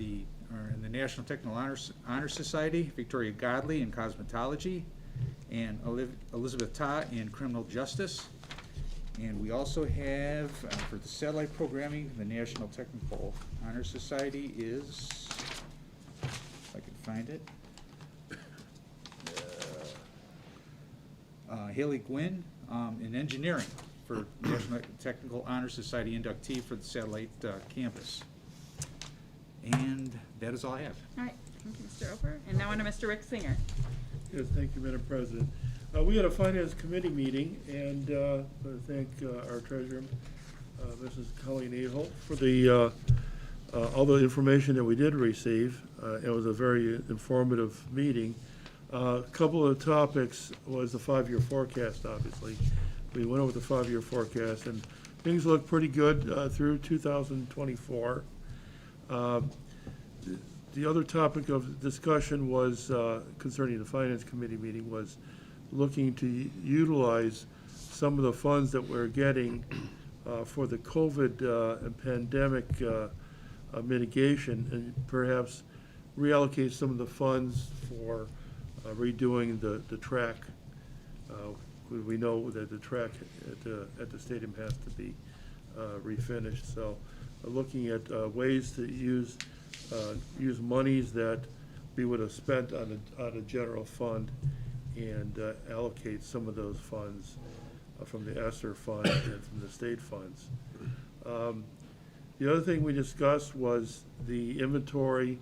the National Technical Honor Society, Victoria Godley in cosmetology, and Elizabeth Ta in criminal justice. And we also have, for the satellite programming, the National Technical Honor Society is, if I can find it, Haley Gwynn in engineering for National Technical Honor Society inductee for the satellite campus. And that is all I have. All right, thank you, Mr. Oper. And now on to Mr. Rick Singer. Yes, thank you, Madam President. We had a Finance Committee meeting, and I thank our treasurer, Mrs. Colleen Aho, for all the information that we did receive. It was a very informative meeting. A couple of topics was the 5-year forecast, obviously. We went over the 5-year forecast, and things look pretty good through 2024. The other topic of discussion was, concerning the Finance Committee meeting, was looking to utilize some of the funds that we're getting for the COVID and pandemic mitigation, and perhaps reallocate some of the funds for redoing the track We know that the track at the stadium has to be refinished, so looking at ways to use monies that we would have spent on a general fund and allocate some of those funds from the ESSER fund and from the state funds. The other thing we discussed was the inventory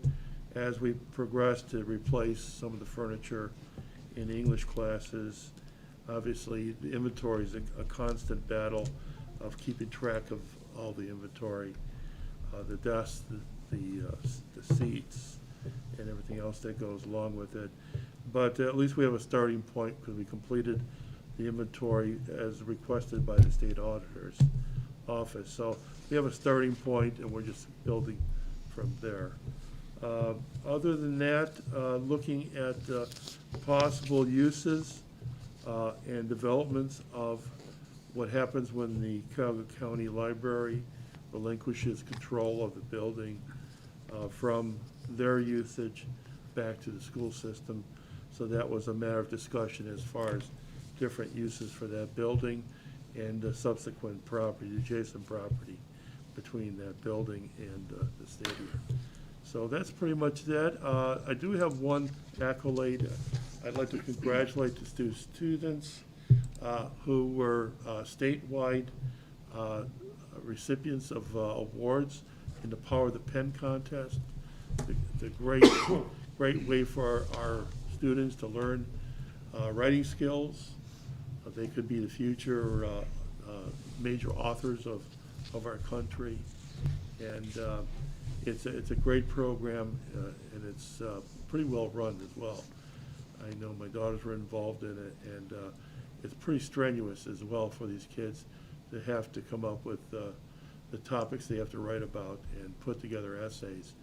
as we progress to replace some of the furniture in English classes. Obviously, the inventory is a constant battle of keeping track of all the inventory, the desks, the seats, and everything else that goes along with it. But at least we have a starting point because we completed the inventory as requested by the state auditor's office. So we have a starting point and we're just building from there. Other than that, looking at possible uses and developments of what happens when the Cuyahoga County Library relinquishes control of the building from their usage back to the school system. So that was a matter of discussion as far as different uses for that building and the subsequent property, adjacent property between that building and the stadium. So that's pretty much that. I do have one accolade. I'd like to congratulate the students who were statewide recipients of awards in the Power of the Pen contest. The great way for our students to learn writing skills. They could be the future major authors of our country. And it's a great program, and it's pretty well run as well. I know my daughters were involved in it, and it's pretty strenuous as well for these kids to have to come up with the topics they have to write about and put together essays.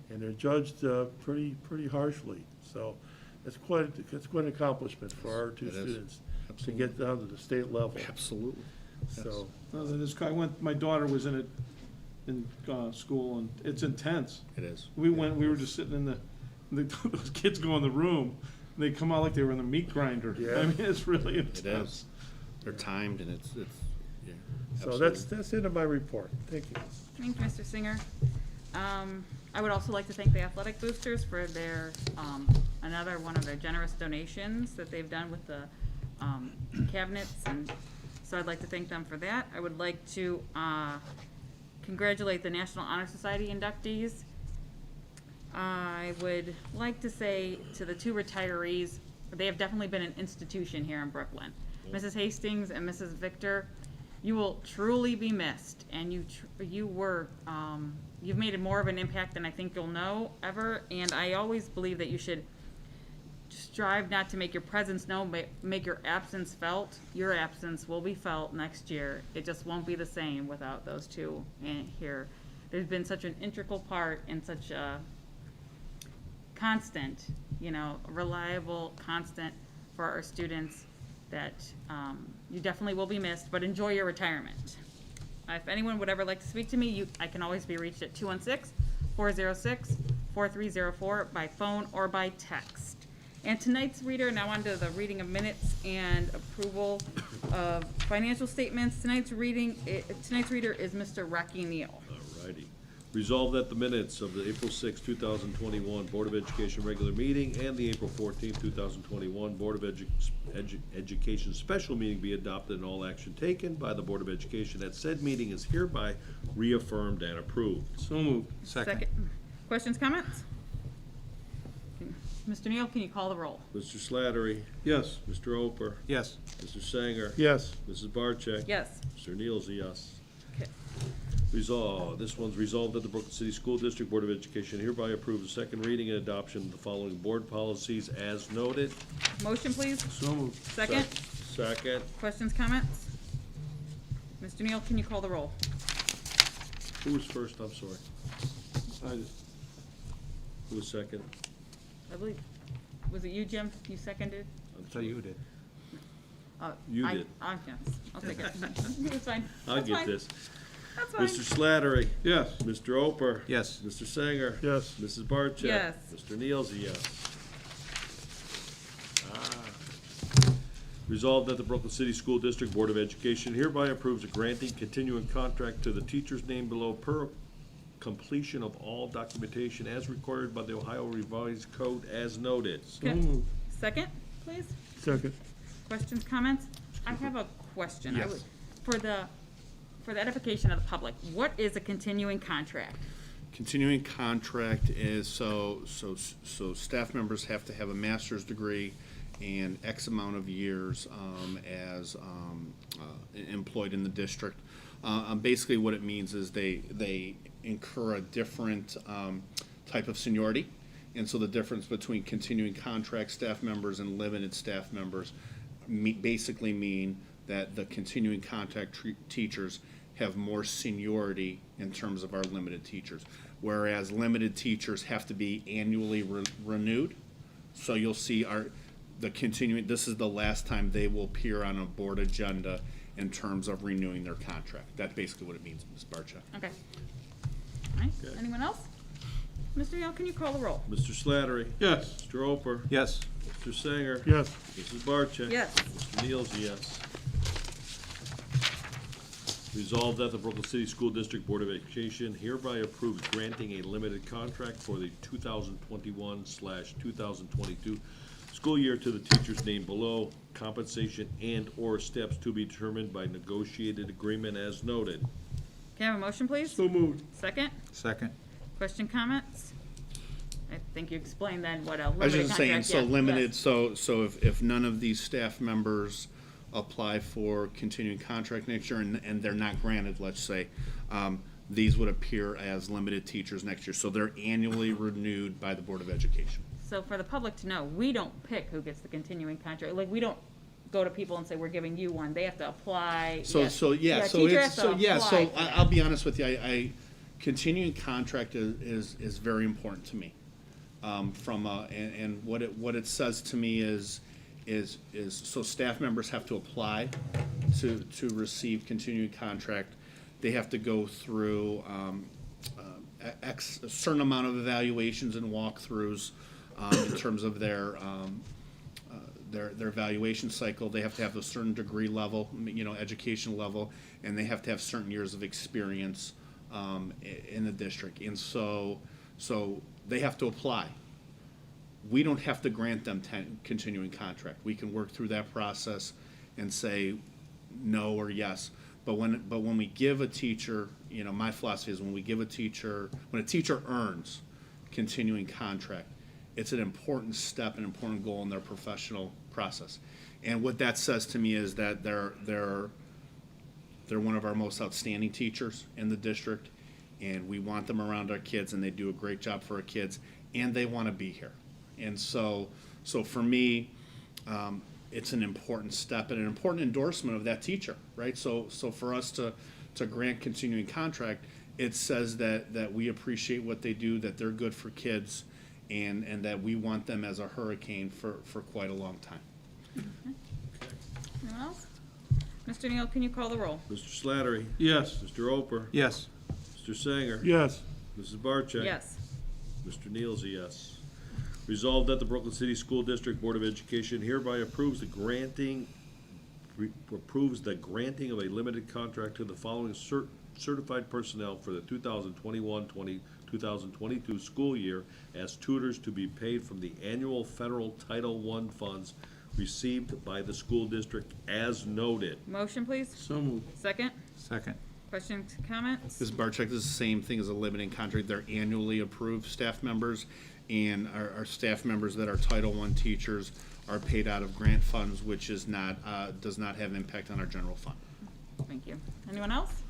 And they're judged pretty harshly. So it's quite an accomplishment for our two students to get down to the state level. Absolutely. So, My daughter was in it in school, and it's intense. It is. We were just sitting in those kids go in the room, and they come out like they were in a meat grinder. Yeah. I mean, it's really intense. It is. They're timed and it's yeah. so that's the end of my report. Thank you. Thank you, Mr. Singer. I would also like to thank the athletic boosters for their, another one of their generous donations that they've done with the cabinets, and so I'd like to thank them for that. I would like to congratulate the National Honor Society inductees. I would like to say to the two retirees, they have definitely been an institution here in Brooklyn. Mrs. Hastings and Mrs. Victor, you will truly be missed, and you've made more of an impact than I think you'll know ever, and I always believe that you should strive not to make your presence known, but make your absence felt. Your absence will be felt next year. It just won't be the same without those two in here. There's been such an integral part and such a constant, reliable constant for our students that you definitely will be missed, but enjoy your retirement. If anyone would ever like to speak to me, I can always be reached at 216-406-4304 by phone or by text. And tonight's reader, now on to the reading of minutes and approval of financial statements. Tonight's reader is Mr. Rocky Neal. All righty. Resolved that the minutes of the April 6, 2021 Board of Education regular meeting and the April 14, 2021 Board of Education special meeting be adopted and all action taken by the Board of Education at said meeting is hereby reaffirmed and approved. So moved. Second. Questions, comments? Mr. Neal, can you call the roll? Mr. Slattery? Yes. Mr. Oper? Yes. Mr. Sanger? Yes. Mrs. Barcheck? Yes. Mr. Neal's a yes. Okay. This one's resolved that the Brooklyn City School District Board of Education hereby approves the second reading and adoption of the following board policies as noted. Motion, please. So moved. Second. Second. Questions, comments? Mr. Neal, can you call the roll? Who was first? I'm sorry. I Who was second? I believe, was it you, Jim? You seconded? So you did. You did. Yes, I'll take it. It's fine. I'll That's get fine. this. That's fine. Mr. Slattery? Yes. Mr. Oper? Yes. Mr. Sanger? Yes. Mrs. Barcheck? Yes. Mr. Neal's a yes. Resolved that the Brooklyn City School District Board of Education hereby approves a granting continuing contract to the teachers named below per completion of all documentation as required by the Ohio Revised Code as noted. So Okay. moved. Second, please? Second. Questions, comments? I have a question. I Yes. would- For the edification of the public, what is a continuing contract? Continuing contract is, so staff members have to have a master's degree and X amount of years as employed in the district. Basically, what it means is they incur a different type of seniority. And so the difference between continuing contract staff members and limited staff members basically mean that the continuing contract teachers have more seniority in terms of our limited teachers. Whereas limited teachers have to be annually renewed. So you'll see this is the last time they will appear on a board agenda in terms of renewing their contract. That's basically what it means, Ms. Barcheck. Okay. All right, Okay. anyone else? Mr. Neal, can you call the roll? Mr. Slattery? Yes. Mr. Oper? Yes. Mr. Singer? Yes. Mrs. Barcheck? Yes. Mr. Niels, yes. Resolved that the Brooklyn City School District Board of Education hereby approves granting a limited contract for the 2021/2022 school year to the teachers named below, compensation and/or steps to be determined by negotiated agreement as noted. Can I have a motion, please? So moved. Second? Second. Question, comments? I think you explained then what a I was limited just contract. saying, so yes, limited, yes. so if none of these staff members apply for continuing contract next year and they're not granted, let's say, these would appear as limited teachers next year. So they're annually renewed by the Board of Education. So for the public to know, we don't pick who gets the continuing contract. Like, we don't go to people and say, we're giving you one. They have to apply. So Yes. so teacher has to apply for that. I'll be honest with you, I continuing contract is very important to me. And what it says to me is so staff members have to apply to receive continuing contract. They have to go through a certain amount of evaluations and walkthroughs in terms of their evaluation cycle. They have to have a certain degree level, education level, and they have to have certain years of experience in the district. And so they have to apply. We don't have to grant them continuing contract. We can work through that process and say no or yes. But when we give a teacher, my philosophy is when a teacher earns continuing contract, it's an important step, an important goal in their professional process. And what that says to me is that they're one of our most outstanding teachers in the district, and we want them around our kids, and they do a great job for our kids, and they want to be here. And so for me, it's an important step and an important endorsement of that teacher, right? So for us to grant continuing contract, it says that we appreciate what they do, that they're good for kids, and that we want them as a hurricane for quite a long time. Anyone else? Mr. Neal, can you call the roll? Mr. Slattery? Yes. Mr. Oper? Yes. Mr. Singer? Yes. Mrs. Barcheck? Yes. Mr. Niels, yes. Resolved that the Brooklyn City School District Board of Education hereby approves the granting of a limited contract to the following certified personnel for the 2021-2022 school year as tutors to be paid from the annual federal Title I funds received by the school district as noted. Motion, please? So moved. Second? Second. Questions, comments? Ms. Barcheck, this is the same thing as a limited contract. They're annually approved staff members, and our staff members that are Title I teachers are paid out of grant funds, which is not, does not have impact on our general fund. Thank you. Anyone else?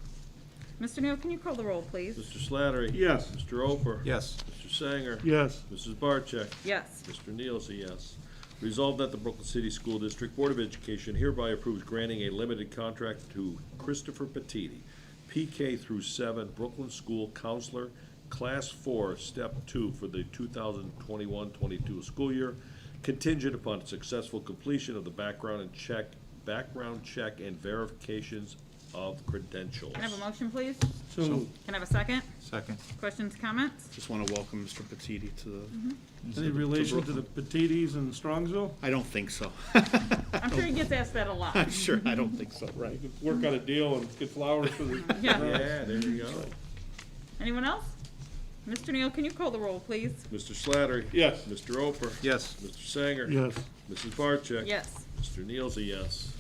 Mr. Neal, can you call the roll, please? Mr. Slattery? Yes. Mr. Oper? Yes. Mr. Sanger? Yes. Mrs. Barcheck? Yes. Mr. Niels, a yes. Resolved that the Brooklyn City School District Board of Education hereby approves granting a limited contract to Christopher Petiti, PK through 7 Brooklyn School Counselor, Class 4, Step 2 for the 2021-22 school year, contingent upon successful completion of the background check and verifications of credentials. Can I have a motion, please? So moved. Can I have a second? Second. Questions, comments? Just want to welcome Mr. Petiti to the, Any relation to the Petites in Strongsville? I don't think so. I'm sure he gets asked that a lot. I'm sure, I don't think so, right. You could work out a deal and get flowers for the. Yeah. Yeah, there you go. Anyone else? Mr. Neal, can you call the roll, please? Mr. Slattery? Yes. Mr. Oper? Yes. Mr. Sanger? Yes. Mrs. Barcheck? Yes. Mr. Neal's a yes.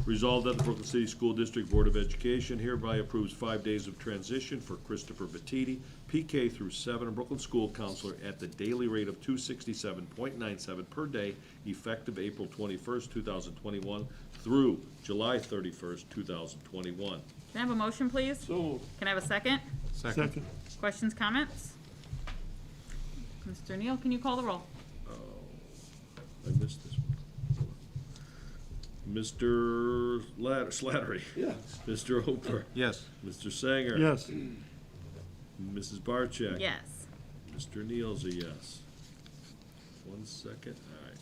Resolved that the Brooklyn City School District Board of Education hereby approves 5 days of transition for Christopher Bettiti, PK through 7, a Brooklyn School Counselor at the daily rate of $267.97 per day, effective April 21st, 2021 through July 31st, 2021. Can I have a motion, please? So moved. Can I have a second? Second. Questions, comments? Mr. Neal, can you call the roll? I missed this one. Mr. Slattery? Yeah. Mr. Oper? Yes. Mr. Sanger? Yes. Mrs. Barcheck? Yes. Mr. Neal's a yes. 1 second, all right.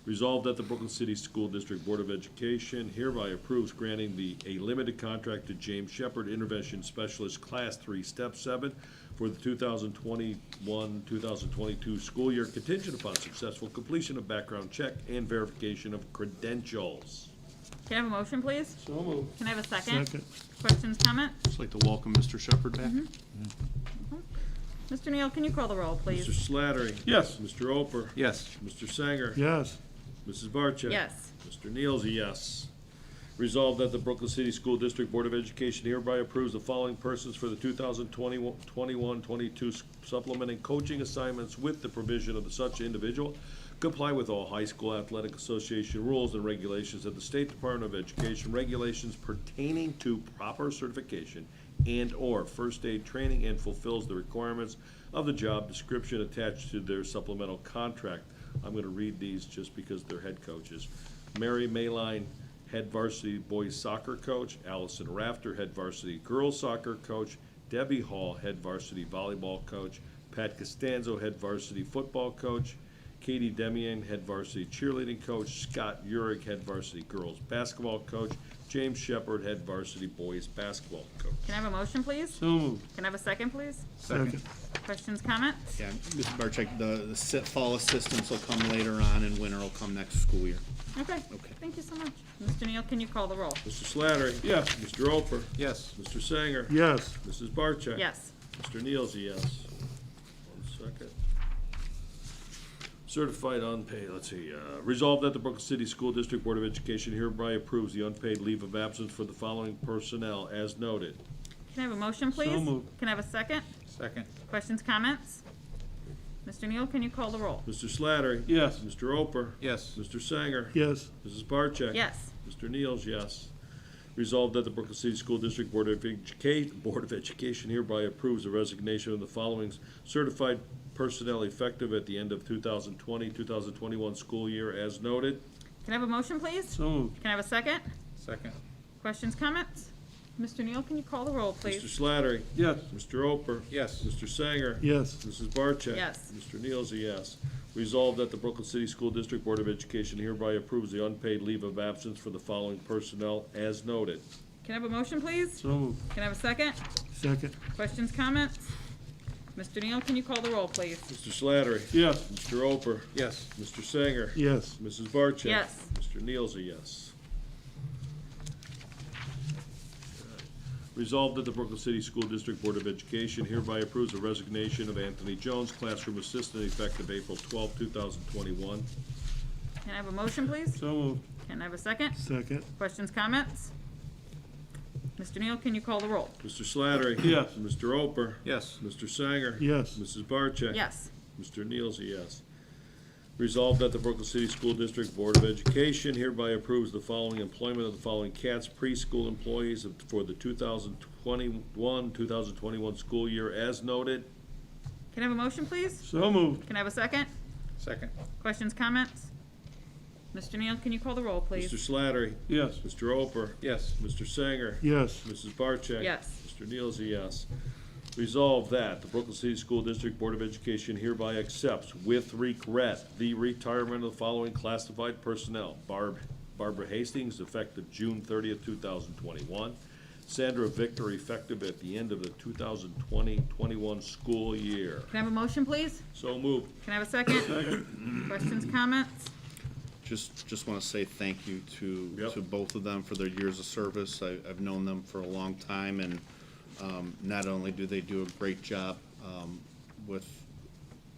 Resolved that the Brooklyn City School District Board of Education hereby approves granting a limited contract to James Shepard, Intervention Specialist, Class 3, Step 7, for the 2021-2022 school year, contingent upon successful completion of background check and verification of credentials. Can I have a motion, please? So moved. Can I have a second? Second. Questions, comments? Just like to welcome Mr. Shepherd back. Mr. Neal, can you call the roll, Mr. please? Slattery? Yes. Mr. Oper? Yes. Mr. Sanger? Yes. Mrs. Barcheck? Yes. Mr. Neal's a yes. Resolved that the Brooklyn City School District Board of Education hereby approves the following persons for the 2021-22 supplementing coaching assignments with the provision of such individual comply with all high school athletic association rules and regulations of the State Department of Education, regulations pertaining to proper certification and/or first aid training, and fulfills the requirements of the job description attached to their supplemental contract. I'm gonna read these just because they're head coaches. Mary Mayline, head varsity boys soccer coach; Allison Rafter, head varsity girls soccer coach; Debbie Hall, head varsity volleyball coach; Pat Costanzo, head varsity football coach; Katie Demian, head varsity cheerleading coach; Scott Urick, head varsity girls basketball coach; James Shepard, head varsity boys basketball coach. Can I have a motion, please? So moved. Can I have a second, please? Second. Questions, comments? Yeah, Mr. Barcheck, the fall assistants will come later on and winter will come next school year. Okay. Okay. Thank you so much. Mr. Neal, can you call the roll? Mr. Slattery? Yes. Mr. Oper? Yes. Mr. Sanger? Yes. Mrs. Barcheck? Yes. Mr. Neal's a yes. 1 second. Certified unpaid, let's see, resolved that the Brooklyn City School District Board of Education hereby approves the unpaid leave of absence for the following personnel as noted. Can I have a motion, please? moved. Can I have a second? Second. Questions, comments? Mr. Neal, can you call the roll? Mr. Slattery? Yes. Mr. Oper? Yes. Mr. Sanger? Yes. Mrs. Barcheck? Yes. Mr. Neal's yes. Resolved that the Brooklyn City School District Board of Education hereby approves the resignation of the following certified personnel effective at the end of 2020-2021 school year as noted. Can I have a motion, please? So moved. Can I have a second? Second. Questions, comments? Mr. Neal, can you call the roll, Mr. please? Slattery? Yes. Mr. Oper? Yes. Mr. Sanger? Yes. Mrs. Barcheck? Yes. Mr. Neal's a yes. Resolved that the Brooklyn City School District Board of Education hereby approves the unpaid leave of absence for the following personnel as noted. Can I have a motion, please? So moved. Can I have a second? Second. Questions, comments? Mr. Neal, can you call the roll, please? Mr. Slattery? Yes. Mr. Oper? Yes. Mr. Sanger? Yes. Mrs. Barcheck? Yes. Mr. Neal's a yes. Resolved that the Brooklyn City School District Board of Education hereby approves the resignation of Anthony Jones, classroom assistant, effective April 12, 2021. Can I have a motion, please? So moved. Can I have a second? Second. Questions, comments? Mr. Neal, can you call the roll? Mr. Slattery? Yes. Mr. Oper? Yes. Mr. Sanger? Yes. Mrs. Barcheck? Yes. Mr. Neal's a yes. Resolved that the Brooklyn City School District Board of Education hereby approves the following employment of the following CATS preschool employees for the 2021 school year as noted. Can I have a motion, please? So moved. Can I have a second? Second. Questions, comments? Mr. Neal, can you call the roll, please? Mr. Slattery? Yes. Mr. Oper? Yes. Mr. Sanger? Yes. Mrs. Barcheck? Yes. Mr. Neal's a yes. Resolved that the Brooklyn City School District Board of Education hereby accepts with regret the retirement of the following classified personnel. Barb Barbara Hastings, effective June 30th, 2021. Sandra Victor, effective at the end of the 2020-21 school year. Can I have a motion, please? So moved. Can I have a second? Questions, comments? Just want to say thank you Yep. to both of them for their years of service. I've known them for a long time, and not only do they do a great job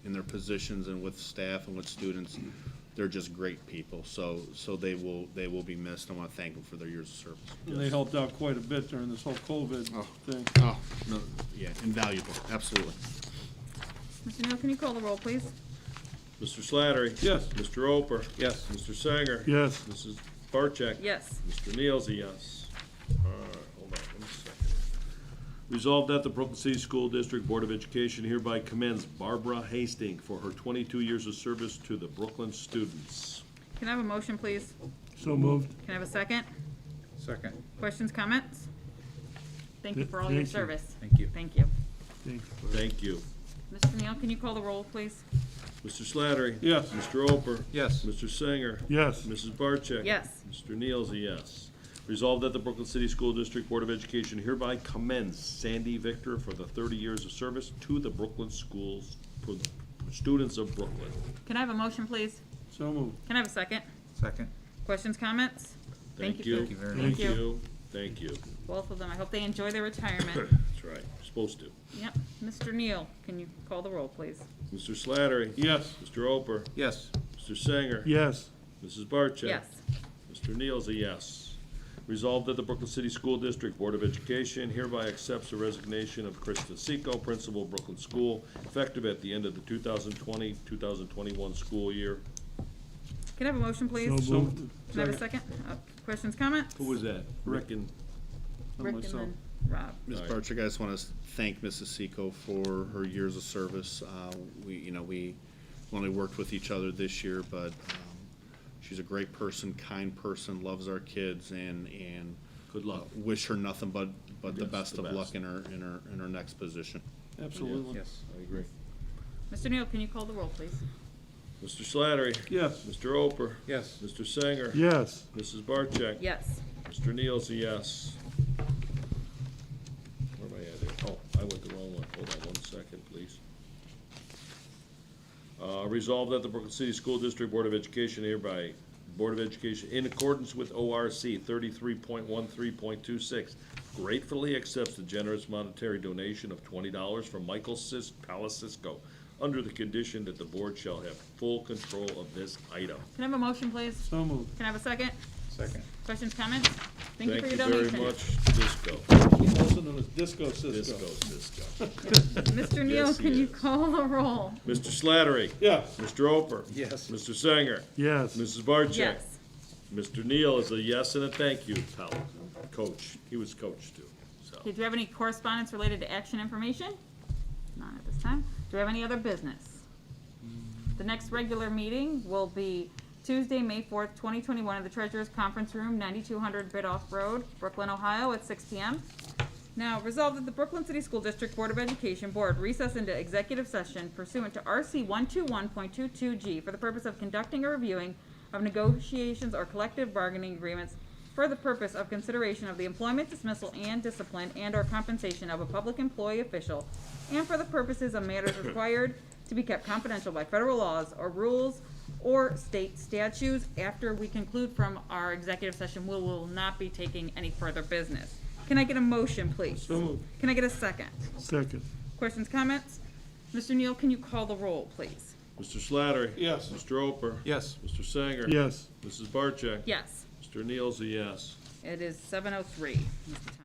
in their positions and with staff and with students, they're just great people. So they will be missed. I want to thank them for their years of service. And they helped out quite a bit during this whole COVID thing. Oh, no, yeah, invaluable, absolutely. Mr. Neal, can you call the roll, please? Mr. Slattery? Yes. Mr. Oper? Yes. Mr. Sanger? Yes. Mrs. Barcheck? Yes. Mr. Neal's a yes. All right, hold on 1 second. Resolved that the Brooklyn City School District Board of Education hereby commends Barbara Hastings for her 22 years of service to the Brooklyn students. Can I have a motion, please? So moved. Can I have a second? Second. Questions, comments? Thank you for all your Thank you. service. Thank you. Thank you. Thank you. Mr. Neal, can you call the roll, please? Mr. Slattery? Yes. Mr. Oper? Yes. Mr. Sanger? Yes. Mrs. Barcheck? Yes. Mr. Neal's a yes. Resolved that the Brooklyn City School District Board of Education hereby commends Sandy Victor for the 30 years of service to the Brooklyn schools, for the students of Brooklyn. Can I have a motion, please? So moved. Can I have a second? Second. Questions, comments? Thank for- you. Thank you very Thank much. you. Thank you. Both of them. I hope they enjoy their retirement. That's right, supposed to. Yep. Mr. Neal, can you call the roll, please? Mr. Slattery? Yes. Mr. Oper? Yes. Mr. Sanger? Yes. Mrs. Barcheck? Yes. Mr. Neal's a yes. Resolved that the Brooklyn City School District Board of Education hereby accepts the resignation of Krista Seco, Principal, Brooklyn School, effective at the end of the 2020-2021 school year. Can I have a motion, please? So moved. Can I have a second? Questions, comments? Who was that? Rick and, Rick and myself. then Rob. Ms. All right. Barczyk, I just want to thank Mrs. Seco for her years of service. We only worked with each other this year, but she's a great person, kind person, loves our kids, and good luck. wish her nothing but the Yes, best the of luck best. in her next position. Absolutely. Yes. I agree. Mr. Neal, can you call the roll, please? Mr. Slattery? Yes. Mr. Oper? Yes. Mr. Sanger? Yes. Mrs. Barcheck? Yes. Mr. Neal's a yes. Where am I at here? Oh, I went the wrong one. Hold on 1 second, please. Resolved that the Brooklyn City School District Board of Education hereby, Board of Education, in accordance with ORC 33.13.26, gratefully accepts the generous monetary donation of $20 from Michael Palacisco, under the condition that the board shall have full control of this item. Can I have a motion, please? So moved. Can I have a second? Second. Questions, comments? Thank you for your Thank you donation. very much, Disco. Also known as Disco Cisco. Cisco. Mr. Neal, Yes, he can you is. call the roll? Mr. Slattery? Yes. Mr. Oper? Yes. Mr. Sanger? Yes. Mrs. Barcheck? Yes. Mr. Neal is a yes and a thank you, pal, coach. He was coach too, so. Okay, do you have any correspondence related to action information? None at this time. Do we have any other business? The next regular meeting will be Tuesday, May 4th, 2021, at the Treasurer's Conference Room, 9200 Bidoff Road, Brooklyn, Ohio, at 6 p.m. Now, resolved that the Brooklyn City School District Board of Education Board recess into executive session pursuant to RC 121.22G for the purpose of conducting or reviewing of negotiations or collective bargaining agreements for the purpose of consideration of the employment, dismissal, and discipline and/or compensation of a public employee official, and for the purposes of matters required to be kept confidential by federal laws or rules or state statutes. After we conclude from our executive session, we will not be taking any further business. Can I get a motion, please? So moved. Can I get a second? Second. Questions, comments? Mr. Neal, can you call the roll, please? Mr. Slattery? Yes. Mr. Oper? Yes. Mr. Sanger? Yes. Mrs. Barcheck? Yes, Mr. Neal's a yes. it is 7:03. Mr. Thomas.